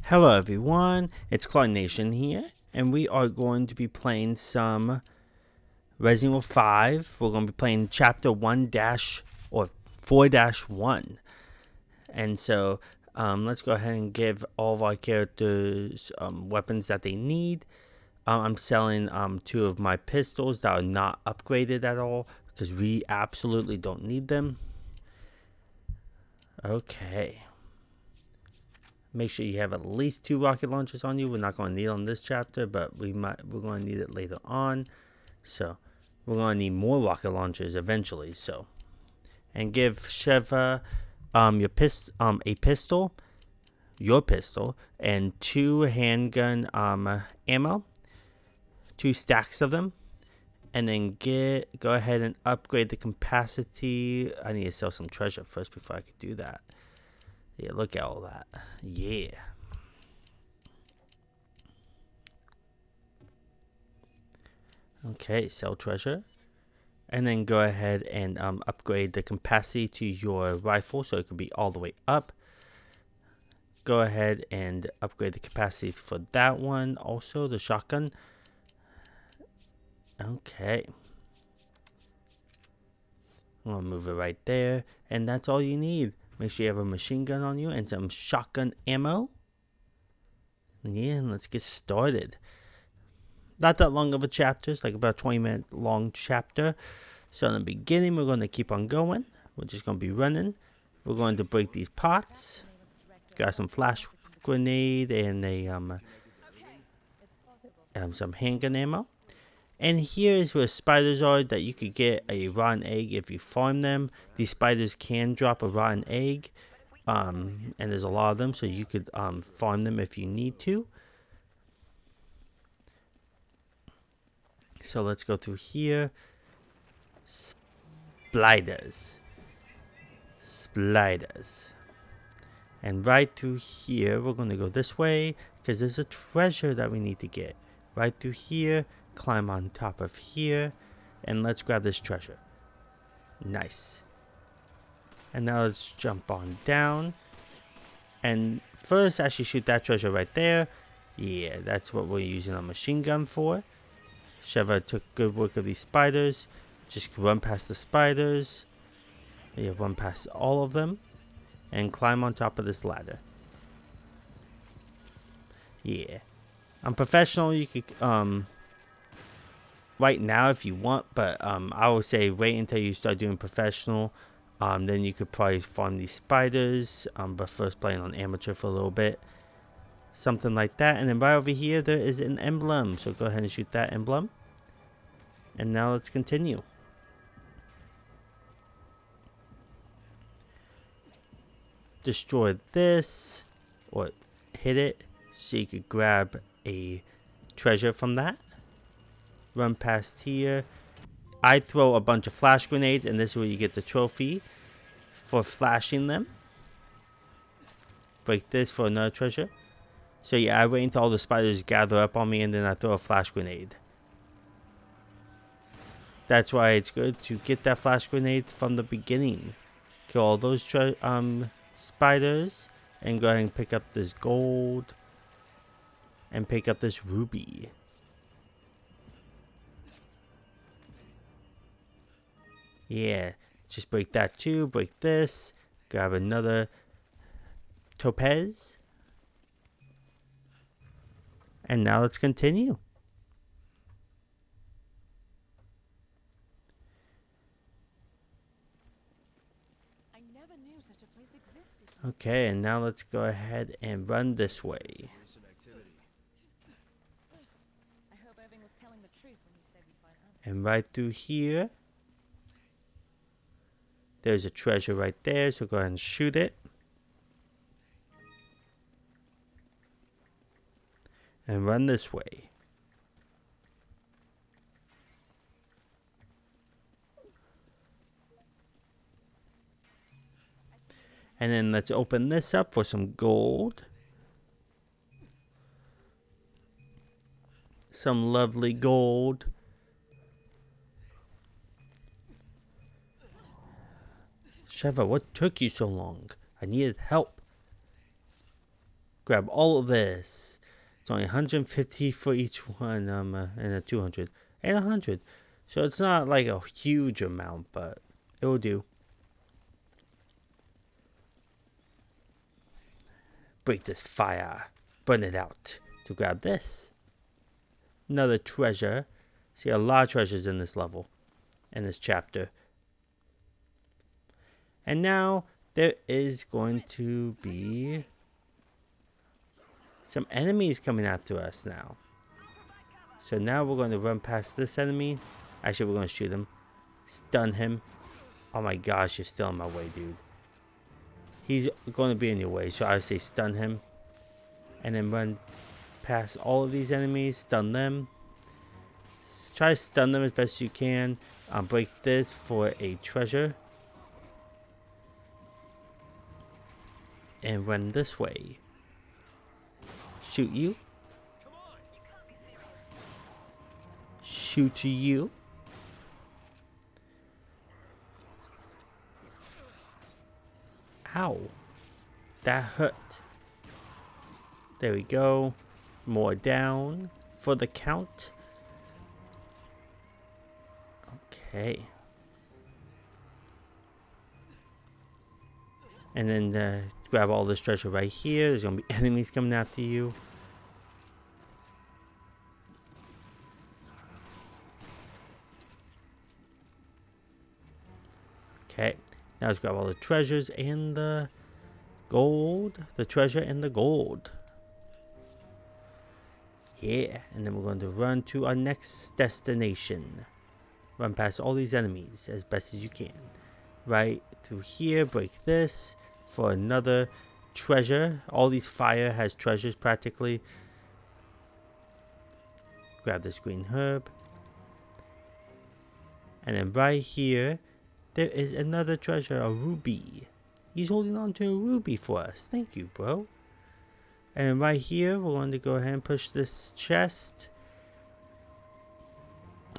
Hello everyone, it's Claw Nation here, and we are going to be playing some Resident Evil 5. We're going to be playing Chapter 1 or 4-1. And so, let's go ahead and give all of our characters weapons that they need. I'm selling 2 of my pistols that are not upgraded at all, because we absolutely don't need them. Okay. Make sure you have at least 2 rocket launchers on you. We're not going to need on this chapter, but we're going to need it later on. So we're going to need more rocket launchers eventually. So, and give Sheva your pistol, and 2 handgun ammo, 2 stacks of them, and then go ahead and upgrade the capacity. I need to sell some treasure first before I could do that. Yeah, look at all that. Yeah. Okay, sell treasure. And then go ahead and upgrade the capacity to your rifle so it could be all the way up. Go ahead and upgrade the capacity for that one also, the shotgun. Okay. I'm going to move it right there. And that's all you need. Make sure you have a machine gun on you and some shotgun ammo. Yeah, and let's get started. Not that long of a chapter. It's like about a 20-minute long chapter. So in the beginning, we're going to keep on going. We're just going to be running. We're going to break these pots. Got some flash grenade and some handgun ammo. And here is where spiders are that you could get a rotten egg if you farm them. These spiders can drop a rotten egg. And there's a lot of them, so you could farm them if you need to. So let's go through here. Spiders. And right through here, we're going to go this way because there's a treasure that we need to get. Right through here, climb on top of here, and let's grab this treasure. Nice. And now let's jump on down. And first, actually shoot that treasure right there. Yeah, that's what we're using our machine gun for. Sheva took good work of these spiders. Just run past the spiders. Yeah, run past all of them. And climb on top of this ladder. Yeah. I'm professional. You could right now if you want, but I would say wait until you start doing professional. Then you could probably farm these spiders. But first playing on amateur for a little bit. Something like that. And then right over here there is an emblem. So go ahead and shoot that emblem. And now let's continue. Destroy this or hit it so you could grab a treasure from that. Run past here. I throw a bunch of flash grenades, and this is where you get the trophy for flashing them. Break this for another treasure. So yeah, I wait until all the spiders gather up on me, and then I throw a flash grenade. That's why it's good to get that flash grenade from the beginning. Kill all those spiders and go ahead and pick up this gold and pick up this ruby. Yeah, just break that too. Break this. Grab another topaz. And now let's continue. Okay, and now let's go ahead and run this way. And right through here, there's a treasure right there, so go ahead and shoot it. And run this way. And then let's open this up for some gold. Some lovely gold. Sheva, what took you so long? I needed help. grab all of this. It's only 150 for each one, and a 200 and 100. So it's not like a huge amount, but it will do. Break this fire. Burn it out. To grab this. Another treasure. See, a lot of treasures in this level. In this chapter. And now there is going to be some enemies coming after us now. So now we're going to run past this enemy. Actually, we're going to shoot him. Stun him. Oh my gosh, you're still in my way, dude. He's going to be in your way, so I say stun him. And then run past all of these enemies. Stun them. Try to stun them as best you can. Break this for a treasure. And run this way. Shoot you. Shoot you. Ow. That hurt. There we go. More down for the count. Okay. And then grab all this treasure right here. There's going to be enemies coming after you. Okay. Now let's grab all the treasures and the gold. The treasure and the gold. Yeah. And then we're going to run to our next destination. Run past all these enemies as best as you can. Right through here. Break this for another treasure. All these fire has treasures practically. Grab this green herb. And then right here, there is another treasure, a ruby. He's holding on to a ruby for us. Thank you, bro. And then right here, we're going to go ahead and push this chest.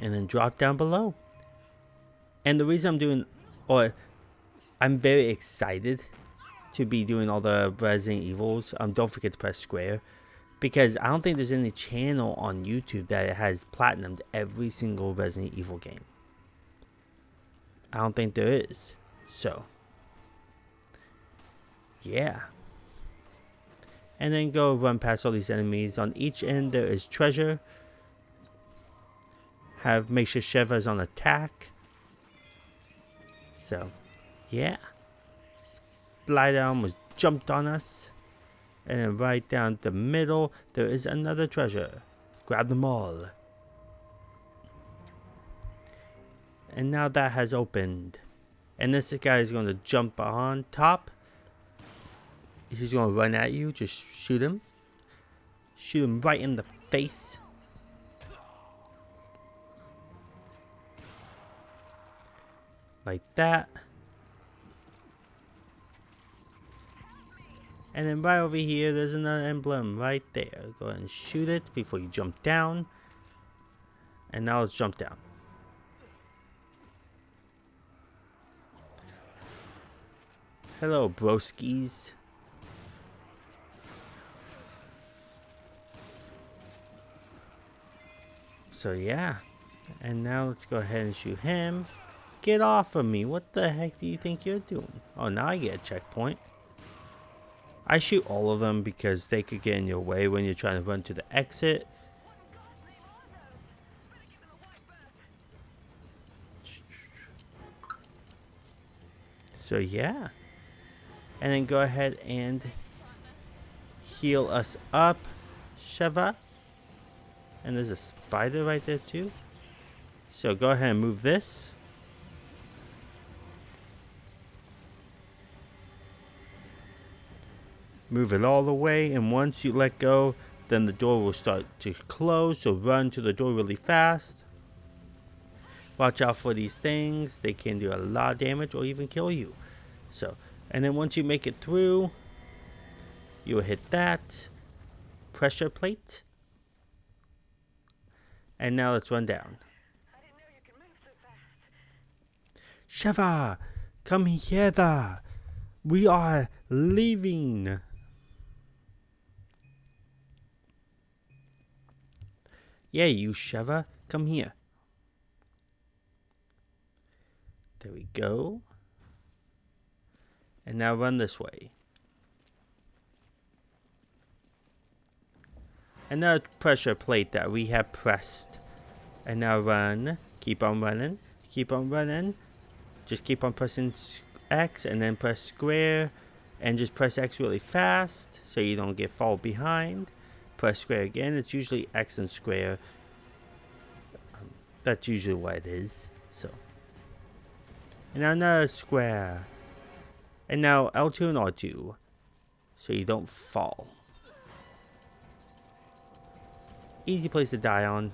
And then drop down below. And the reason I'm very excited to be doing all the Resident Evils. Don't forget to press square. Because I don't think there's any channel on YouTube that has platinumed every single Resident Evil game. I don't think there is. So, yeah. And then go run past all these enemies. On each end there is treasure. Make sure Sheva is on attack. So, yeah. Splider almost jumped on us. And then right down the middle, there is another treasure. Grab them all. And now that has opened. And this guy is going to jump on top. He's going to run at you. Just shoot him. Shoot him right in the face. Like that. And then right over here, there's another emblem right there. Go ahead and shoot it before you jump down. And now let's jump down. Hello, broskies. So yeah. And now let's go ahead and shoot him. Get off of me. What the heck do you think you're doing? Oh, now I get a checkpoint. I shoot all of them because they could get in your way when you're trying to run to the exit. So yeah. And then go ahead and heal us up, Sheva. And there's a spider right there too. So go ahead and move this. Move it all the way, and once you let go, then the door will start to close, so run to the door really fast. Watch out for these things. They can do a lot of damage or even kill you. So, and then once you make it through, you'll hit that pressure plate. And now let's run down. Sheva, come here. We are leaving. Yeah, you Sheva, come here. There we go. And now run this way. Another pressure plate that we have pressed. And now run. Keep on running. Keep on running. Just keep on pressing X and then press square. And just press X really fast so you don't get fall behind. Press square again. It's usually X and square. That's usually what it is. So. And now another square. And now L2 and R2. So you don't fall. Easy place to die on,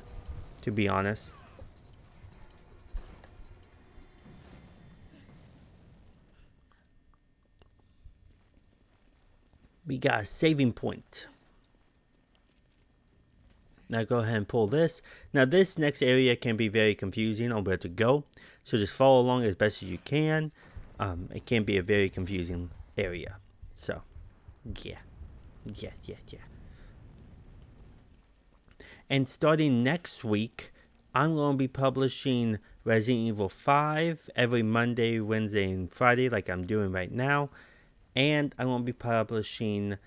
to be honest. We got a saving point. Now go ahead and pull this. Now this next area can be very confusing on where to go. So just follow along as best as you can. It can be a very confusing area. So, yeah. And starting next week, I'm going to be publishing Resident Evil 5 every Monday, Wednesday, and Friday like I'm doing right now. And I'm going to be publishing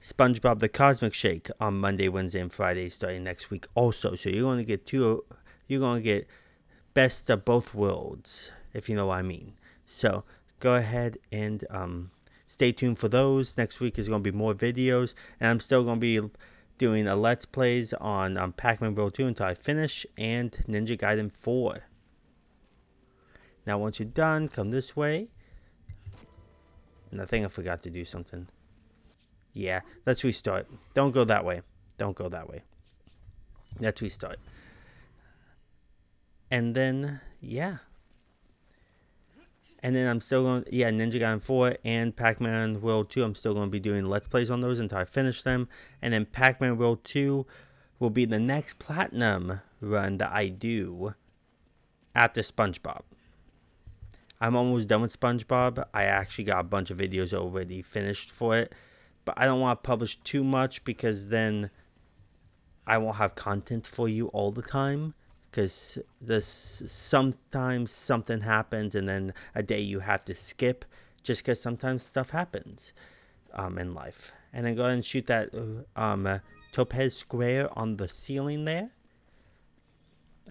SpongeBob the Cosmic Shake on Monday, Wednesday, and Friday starting next week also. So you're going to get best of both worlds, if you know what I mean. So go ahead and stay tuned for those. Next week is going to be more videos. And I'm still going to be doing a Let's Plays on Pac-Man World 2 until I finish, and Ninja Gaiden 4. Now once you're done, come this way. And I think I forgot to do something. Yeah, let's restart. Don't go that way. Don't go that way. Let's restart. And then, yeah. And then I'm still going, Ninja Gaiden 4 and Pac-Man World 2, I'm still going to be doing Let's Plays on those until I finish them. And then Pac-Man World 2 will be the next Platinum run that I do after SpongeBob. I'm almost done with SpongeBob. I actually got a bunch of videos already finished for it. But I don't want to publish too much because then I won't have content for you all the time. Because sometimes something happens and then a day you have to skip just because sometimes stuff happens in life. And then go ahead and shoot that topaz square on the ceiling there.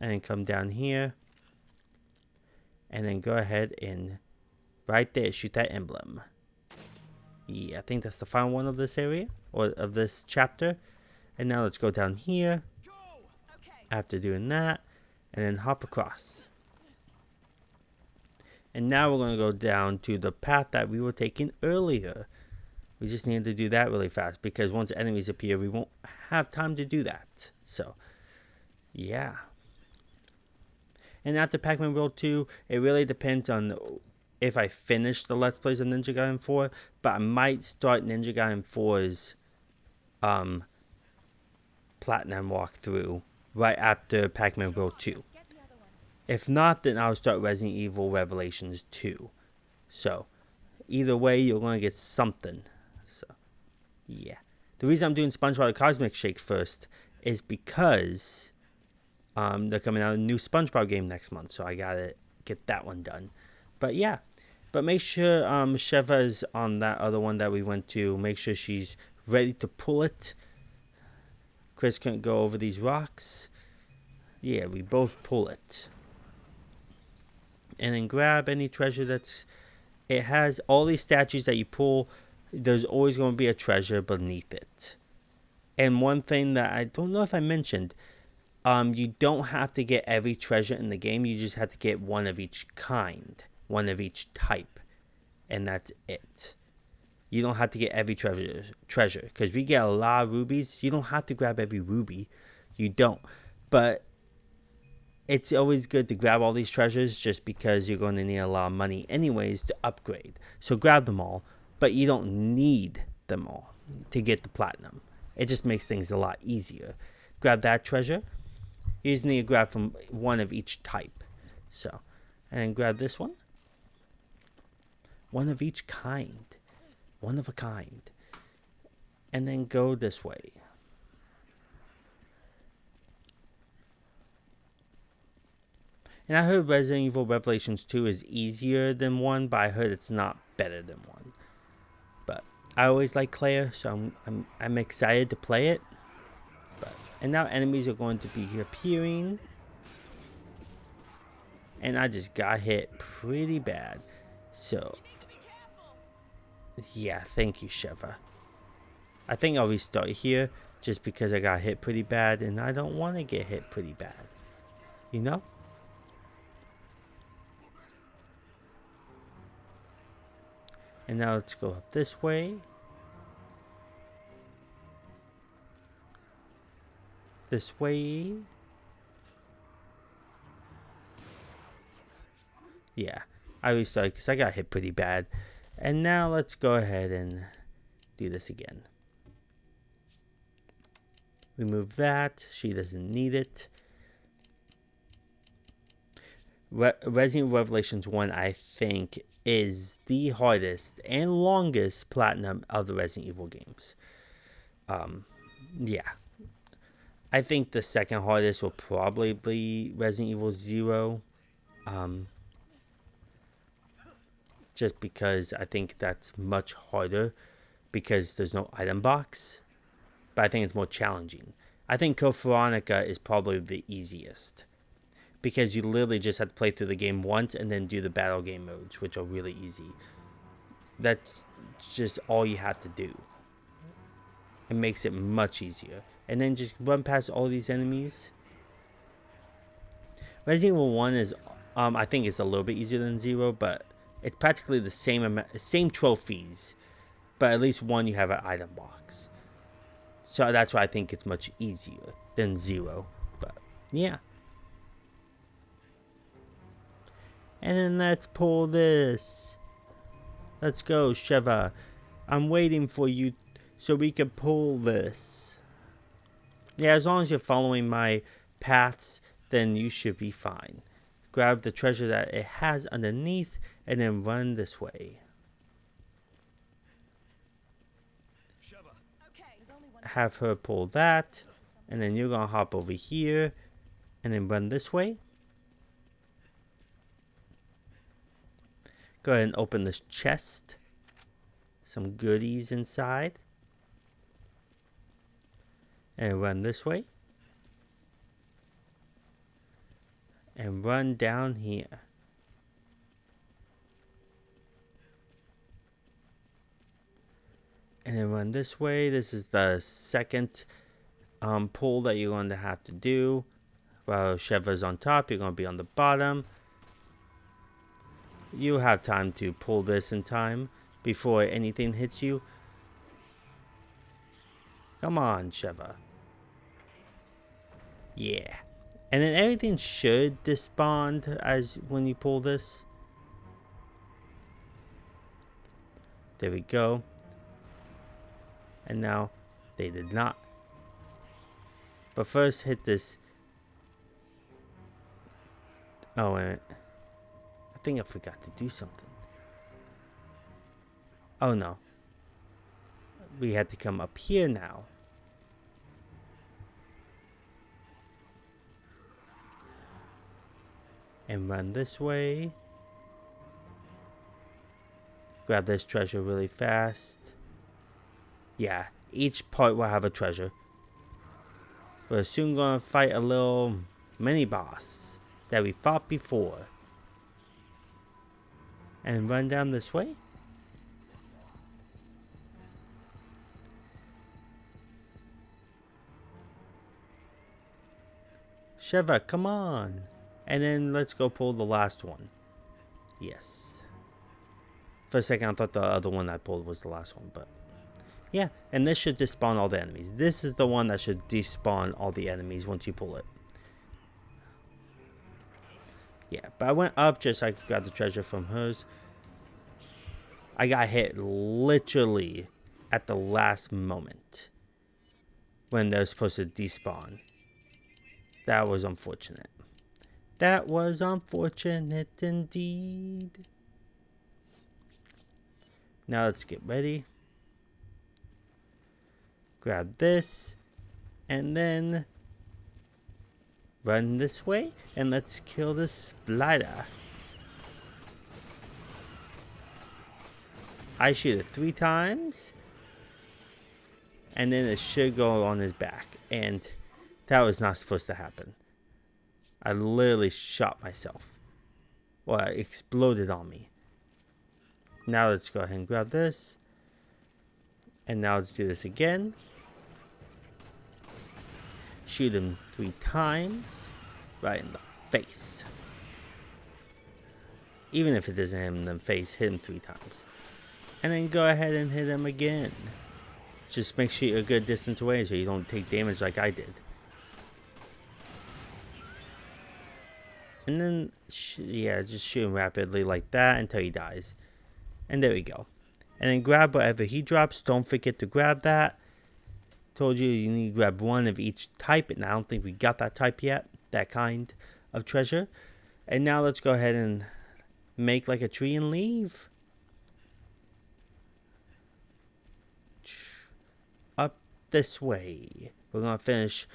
And then come down here. And then go ahead and right there shoot that emblem. Yeah, I think that's the final one of this area or of this chapter. And now let's go down here. After doing that. And then hop across. And now we're going to go down to the path that we were taking earlier. We just need to do that really fast. Because once enemies appear, we won't have time to do that. So, yeah. And after Pac-Man World 2, it really depends on if I finish the Let's Plays of Ninja Gaiden 4. But I might start Ninja Gaiden 4's Platinum walkthrough right after Pac-Man World 2. If not, then I'll start Resident Evil Revelations 2. So, either way, you're going to get something. So, yeah. The reason I'm doing SpongeBob the Cosmic Shake first is because they're coming out with a new SpongeBob game next month. So, I got to get that one done. But, yeah. But make sure Sheva is on that other one that we went to. Make sure she's ready to pull it. Chris couldn't go over these rocks. Yeah, we both pull it. And then grab any treasure that's... It has all these statues that you pull. There's always going to be a treasure beneath it. And one thing that I don't know if I mentioned. You don't have to get every treasure in the game. You just have to get one of each kind. One of each type. And that's it. You don't have to get every treasure. Because we get a lot of rubies. You don't have to grab every ruby. You don't. But... it's always good to grab all these treasures just because you're going to need a lot of money anyways to upgrade. So grab them all, but you don't need them all to get the platinum. It just makes things a lot easier. Grab that treasure. You just need to grab from one of each type. So, and then grab this one. One of each kind. One of a kind. And then go this way. And I heard Resident Evil Revelations 2 is easier than 1, but I heard it's not better than 1. But I always like Claire, so I'm excited to play it. And now enemies are going to be appearing. And I just got hit pretty bad. So, yeah, thank you, Sheva. I think I'll restart here just because I got hit pretty bad and I don't want to get hit pretty bad. You know? And now let's go up this way. This way. Yeah, I restarted because I got hit pretty bad. And now let's go ahead and do this again. Remove that. She doesn't need it. Resident Evil Revelations 1, I think, is the hardest and longest platinum of the Resident Evil games. Yeah. I think the second hardest will probably be Resident Evil 0. Just because I think that's much harder because there's no item box. But I think it's more challenging. I think Code Veronica is probably the easiest. Because you literally just have to play through the game once and then do the battle game modes, which are really easy. That's just all you have to do. It makes it much easier. And then just run past all these enemies. Resident Evil 1 is, I think it's a little bit easier than 0, but it's practically the same trophies. But at least 1 you have an item box. So that's why I think it's much easier than 0. But yeah. And then let's pull this. Let's go, Sheva. I'm waiting for you so we can pull this. Yeah, as long as you're following my paths, then you should be fine. Grab the treasure that it has underneath and then run this way. Have her pull that. And then you're going to hop over here and then run this way. Go ahead and open this chest. Some goodies inside. And run this way. And run down here. And then run this way. This is the second pull that you're going to have to do. While Sheva's on top, you're going to be on the bottom. You have time to pull this in time before anything hits you. Come on, Sheva. Yeah. And then everything should despawn as when you pull this. There we go. And now they did not. But first hit this. Oh, and I think I forgot to do something. Oh no. We had to come up here now. And run this way. Grab this treasure really fast. Yeah, each part will have a treasure. We're soon going to fight a little mini boss that we fought before. And run down this way. Sheva, come on. And then let's go pull the last one. Yes. For a second I thought the other one I pulled was the last one, but yeah, and this should despawn all the enemies. This is the one that should despawn all the enemies once you pull it. Yeah, but I went up just so I could grab the treasure from hers. I got hit literally at the last moment when they're supposed to despawn. That was unfortunate. That was unfortunate indeed. Now let's get ready. Grab this. And then run this way and let's kill this spider. I shoot it 3 times and then it should go on his back, and that was not supposed to happen. I literally shot myself. Well, it exploded on me. Now let's go ahead and grab this. And now let's do this again. Shoot him 3 times. Right in the face. Even if it doesn't hit him in the face, hit him 3 times. And then go ahead and hit him again. Just make sure you're a good distance away so you don't take damage like I did. And then, yeah, just shoot him rapidly like that until he dies. And there we go. And then grab whatever he drops. Don't forget to grab that. Told you you need to grab 1 of each type, and I don't think we got that type yet. That kind of treasure. And now let's go ahead and make like a tree and leave. Up this way. We're going to finish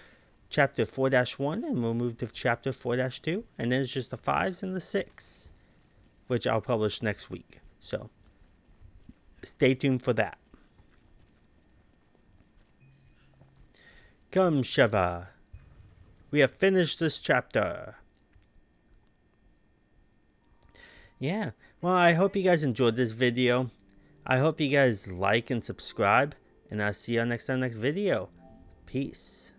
chapter 4-1 and we'll move to chapter 4-2. And then it's just the 5s and the 6, which I'll publish next week. So stay tuned for that. Come, Sheva. We have finished this chapter. Yeah. Well, I hope you guys enjoyed this video. I hope you guys like and subscribe. And I'll see you next time, next video. Peace.